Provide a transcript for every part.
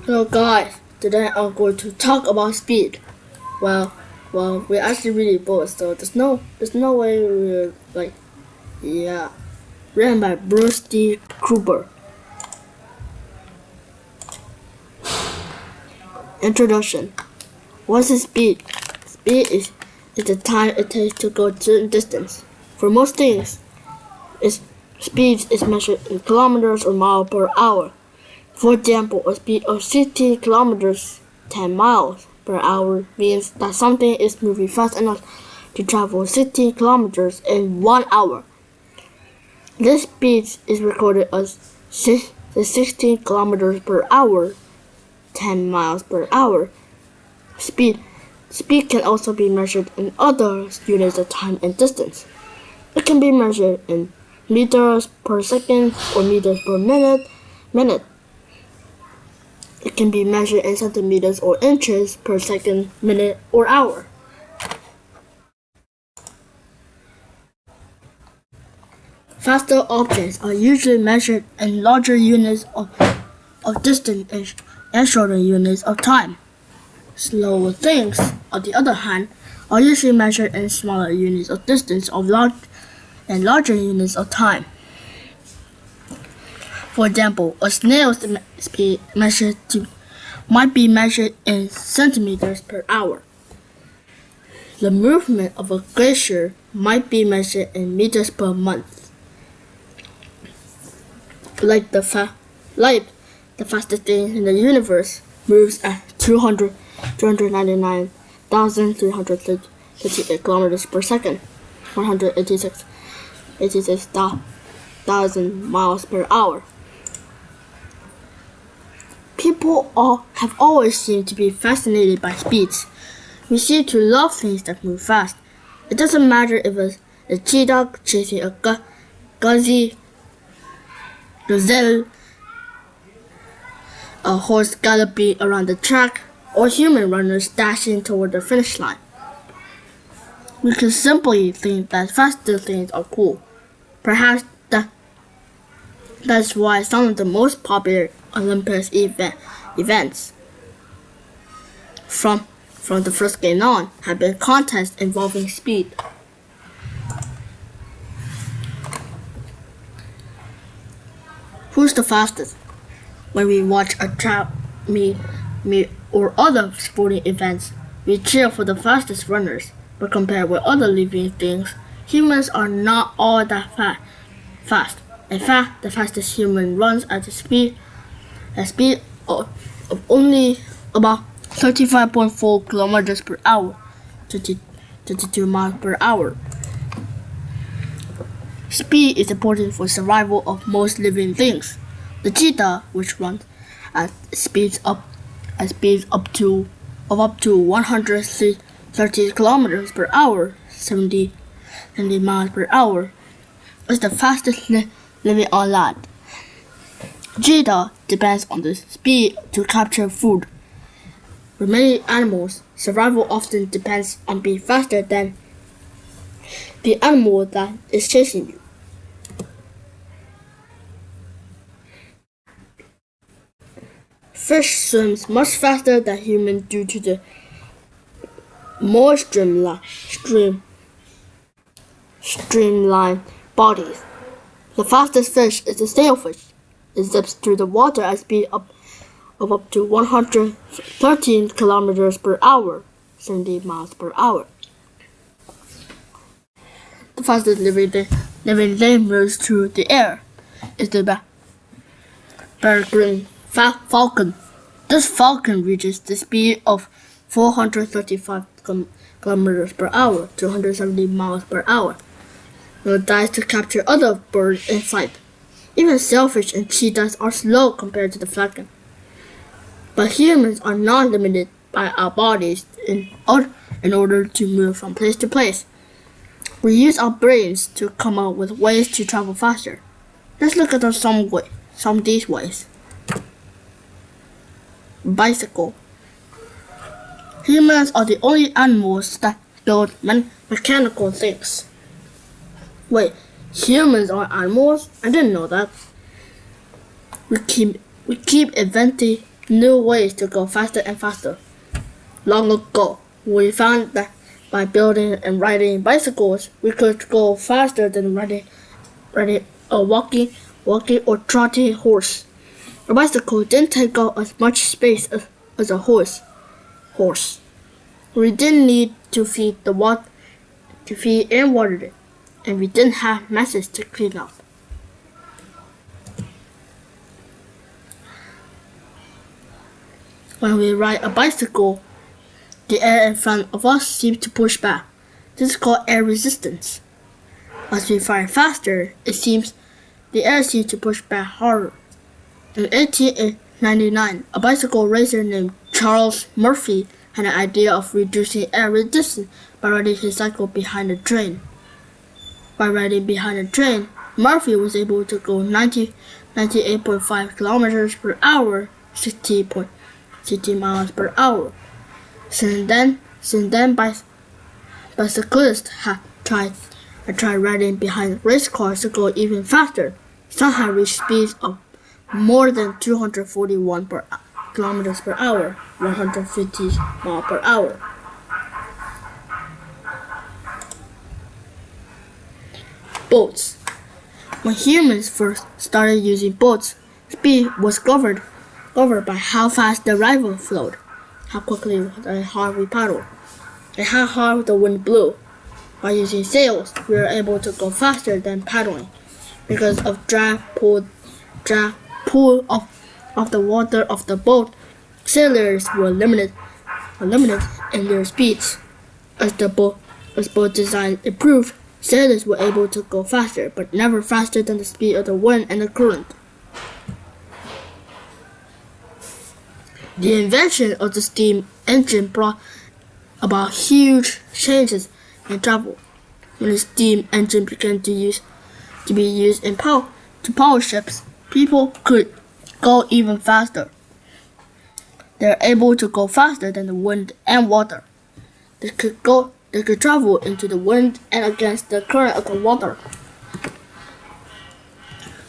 Hello guys, today I'm going to talk about speed. Well, we're actually really bored, so there's no way we're yeah. Written by Bruce D. Kruber. Introduction. What is speed? Speed is the time it takes to go a certain distance. For most things, speed is measured in kilometers or miles per hour. For example, a speed of 60 kilometers, 10 miles per hour means that something is moving fast enough to travel 60 kilometers in 1 hour. This speed is recorded as 60 kilometers per hour, 10 miles per hour. Speed can also be measured in other units of time and distance. It can be measured in meters per second or meters per minute. It can be measured in centimeters or inches per second, minute, or hour. Faster objects are usually measured in larger units of distance and shorter units of time. Slower things, on the other hand, are usually measured in smaller units of distance and larger units of time. For example, a snail's speed might be measured in centimeters per hour. The movement of a glacier might be measured in meters per month. Light, the fastest thing in the universe, moves at 299,338 kilometers per second, 186,000 miles per hour. People have always seemed to be fascinated by speeds. We seem to love things that move fast. It doesn't matter if it's a cheetah chasing a gazelle, a horse galloping around the track, or human runners dashing toward the finish line. We can simply think that faster things are cool. Perhaps that's why some of the most popular Olympics events from the first game on have been contests involving speed. Who's the fastest? When we watch a track meet or other sporting events, we cheer for the fastest runners. But compared with other living things, humans are not all that fast. In fact, the fastest human runs at a speed of only about 35.4 kilometers per hour, 22 miles per hour. Speed is important for survival of most living things. The cheetah, which runs at speeds up to 130 kilometers per hour, 70 miles per hour, is the fastest living on land. Cheetah depends on the speed to capture food. For many animals, survival often depends on being faster than the animal that is chasing you. Fish swims much faster than humans due to the more streamlined bodies. The fastest fish is the sailfish. It zips through the water at speed of up to 113 kilometers per hour, 70 miles per hour. The fastest living thing moves through the air is the peregrine falcon. This falcon reaches the speed of 435 kilometers per hour, 270 miles per hour. It dives to capture other birds in flight. Even sailfish and cheetahs are slow compared to the falcon. But humans are not limited by our bodies in order to move from place to place. We use our brains to come up with ways to travel faster. Let's look at some of these ways. Bicycle. Humans are the only animals that build mechanical things. Wait, humans are animals? I didn't know that. We keep inventing new ways to go faster and faster. Long ago, we found that by building and riding bicycles, we could go faster than riding a walking or trotting horse. A bicycle didn't take up as much space as a horse. We didn't need to feed and water it, and we didn't have messes to clean up. When we ride a bicycle, the air in front of us seems to push back. This is called air resistance. As we ride faster, the air seems to push back harder. In 1899, a bicycle racer named Charles Murphy had an idea of reducing air resistance by riding his cycle behind a train. By riding behind a train, Murphy was able to go 98.5 kilometers per hour, 60 miles per hour. Since then, bicyclists have tried riding behind race cars to go even faster. Some have reached speeds of more than 241 kilometers per hour, 150 miles per hour. Boats. When humans first started using boats, speed was governed by how fast the river flowed, how quickly and hard we paddled, and how hard the wind blew. By using sails, we were able to go faster than paddling. Because of drag pull of the water of the boat, sailors were limited in their speeds. As boat design improved, sailors were able to go faster, but never faster than the speed of the wind and the current. The invention of the steam engine brought about huge changes in travel. When the steam engine began to be used in power ships, people could go even faster. They are able to go faster than the wind and water. They could travel into the wind and against the current of the water.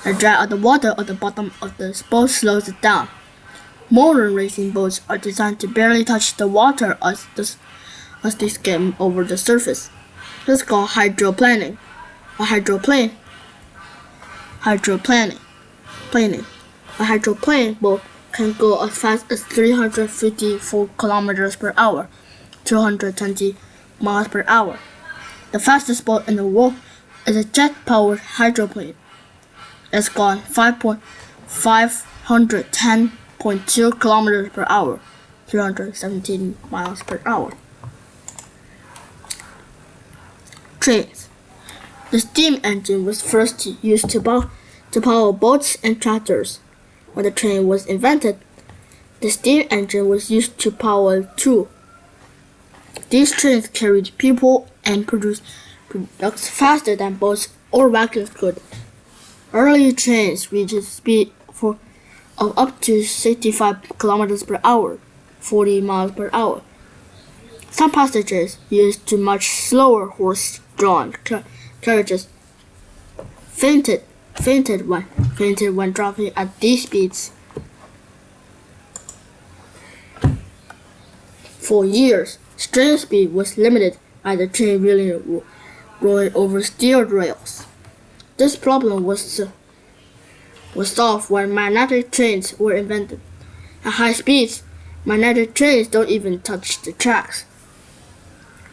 The drag of the water at the bottom of the boat slows it down. Modern racing boats are designed to barely touch the water as they skim over the surface. This is called hydroplaning. A hydroplane boat can go as fast as 354 kilometers per hour, 220 miles per hour. The fastest boat in the world is a jet-powered hydroplane. It's gone 510.2 kilometers per hour, 317 miles per hour. Trains. The steam engine was first used to power boats and tractors. When the train was invented, the steam engine was used to power two. These trains carried people and produced faster than boats or wagons could. Early trains reached a speed of up to 65 kilometers per hour, 40 miles per hour. Some passengers used much slower horse-drawn carriages fainted when driving at these speeds. For years, train speed was limited by the train rolling over steel rails. This problem was solved when magnetic trains were invented. At high speeds, magnetic trains don't even touch the tracks.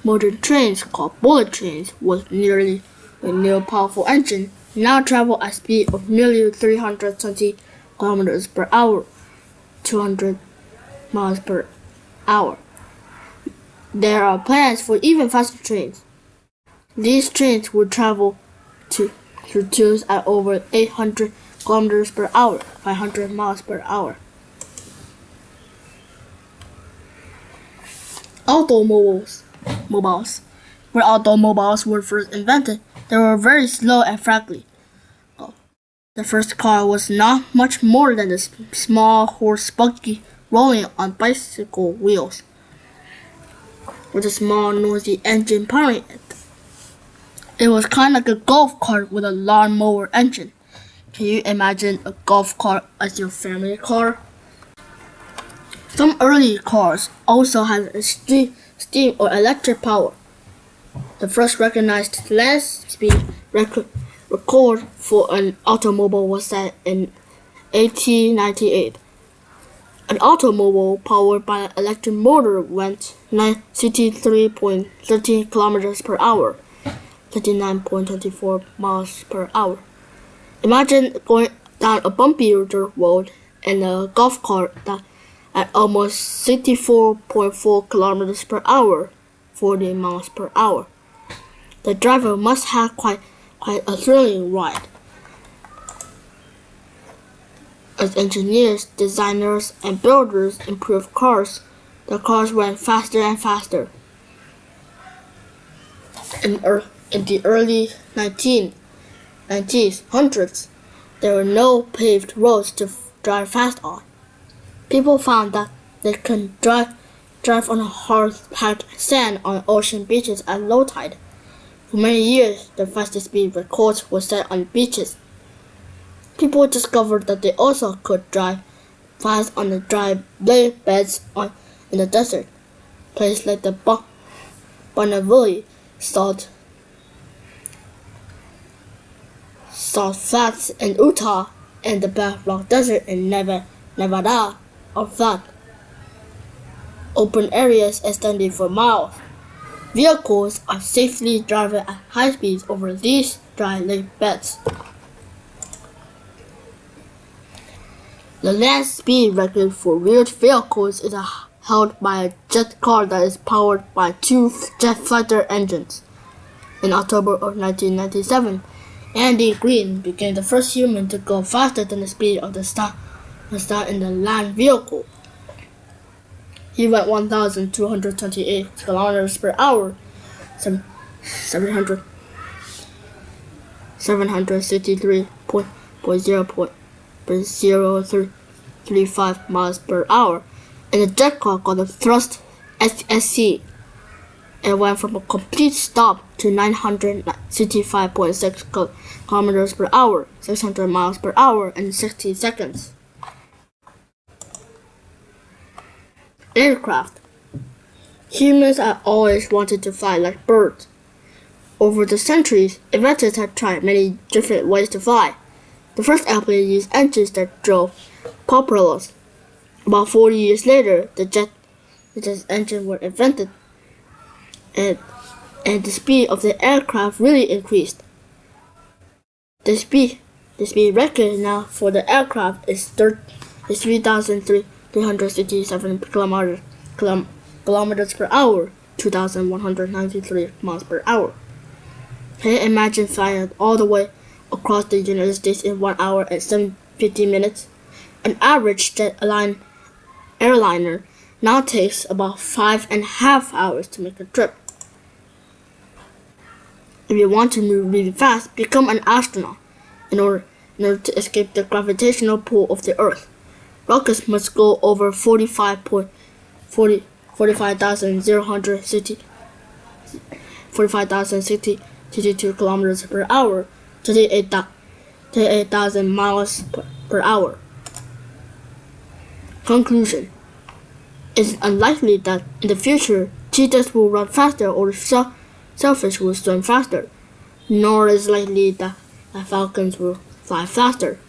Modern trains, called bullet trains, with nearly a new powerful engine, now travel at speed of nearly 320 kilometers per hour, 200 miles per hour. There are plans for even faster trains. These trains will travel through tubes at over 800 kilometers per hour, 500 miles per hour. Automobiles. When automobiles were first invented, they were very slow and fragile. The first car was not much more than a small horse buggy rolling on bicycle wheels, with a small noisy engine powering it. It was kind of like a golf cart with a lawnmower engine. Can you imagine a golf cart as your family car? Some early cars also had steam or electric power. The first recognized land speed record for an automobile was set in 1898. An automobile powered by an electric motor went 63.13 kilometers per hour, 39.24 miles per hour. Imagine going down a bumpy dirt road in a golf cart at almost 64.4 kilometers per hour, 40 miles per hour. The driver must have quite a thrilling ride. As engineers, designers, and builders improved cars, the cars went faster and faster. In the early 1900s, there were no paved roads to drive fast on. People found that they could drive on hard-packed sand on ocean beaches at low tide. For many years, the fastest speed records were set on beaches. People discovered that they also could drive fast on the dry beds in the desert. Places like the Bonneville Salt Flats in Utah and the Black Rock Desert in Nevada are flat, open areas extending for miles. Vehicles are safely driven at high speeds over these dry lake beds. The land speed record for wheeled vehicles is held by a jet car that is powered by two jet fighter engines. In October of 1997, Andy Green became the first human to go faster than the speed of the sound in the land vehicle. He went 1,228 kilometers per hour, 763.035 miles per hour, and the jet car called the Thrust SSC, and went from a complete stop to 965.6 kilometers per hour, 600 miles per hour, in 60 seconds. Aircraft. Humans have always wanted to fly like birds. Over the centuries, inventors have tried many different ways to fly. The first airplane used engines that drove propellers. About 40 years later, the jet engine were invented, and the speed of the aircraft really increased. The speed record now for the aircraft is 3,367 kilometers per hour, 2,193 miles per hour. Can you imagine flying all the way across the United States in 1 hour and 50 minutes? An average jet airliner now takes about 5.5 hours to make a trip. If you want to move really fast, become an astronaut. In order to escape the gravitational pull of the Earth, rockets must go over 45,062 kilometers per hour, 38,000 miles per hour. Conclusion. It is unlikely that in the future cheetahs will run faster or shellfish will swim faster, nor is it likely that falcons will fly faster.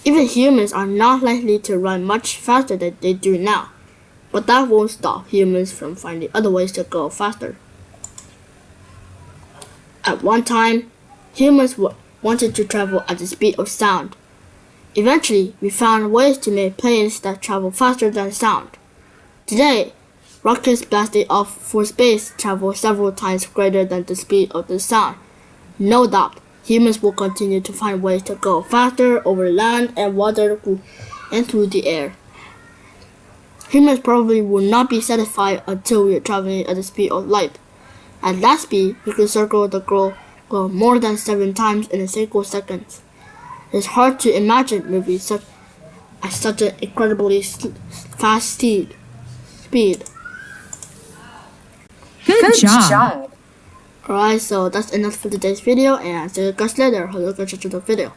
Even humans are not likely to run much faster than they do now, but that won't stop humans from finding other ways to go faster. At one time, humans wanted to travel at the speed of sound. Eventually, we found ways to make planes that travel faster than sound. Today, rockets blasting off for space travel several times greater than the speed of the sound. No doubt, humans will continue to find ways to go faster over land and water and through the air. Humans probably will not be satisfied until we are traveling at the speed of light. At that speed, we can circle the globe more than 7 times in a single second. It's hard to imagine moving at such an incredibly fast speed. Good job. Alright, so that's enough for today's video, and I'll see you guys later. Hope you guys enjoyed the video.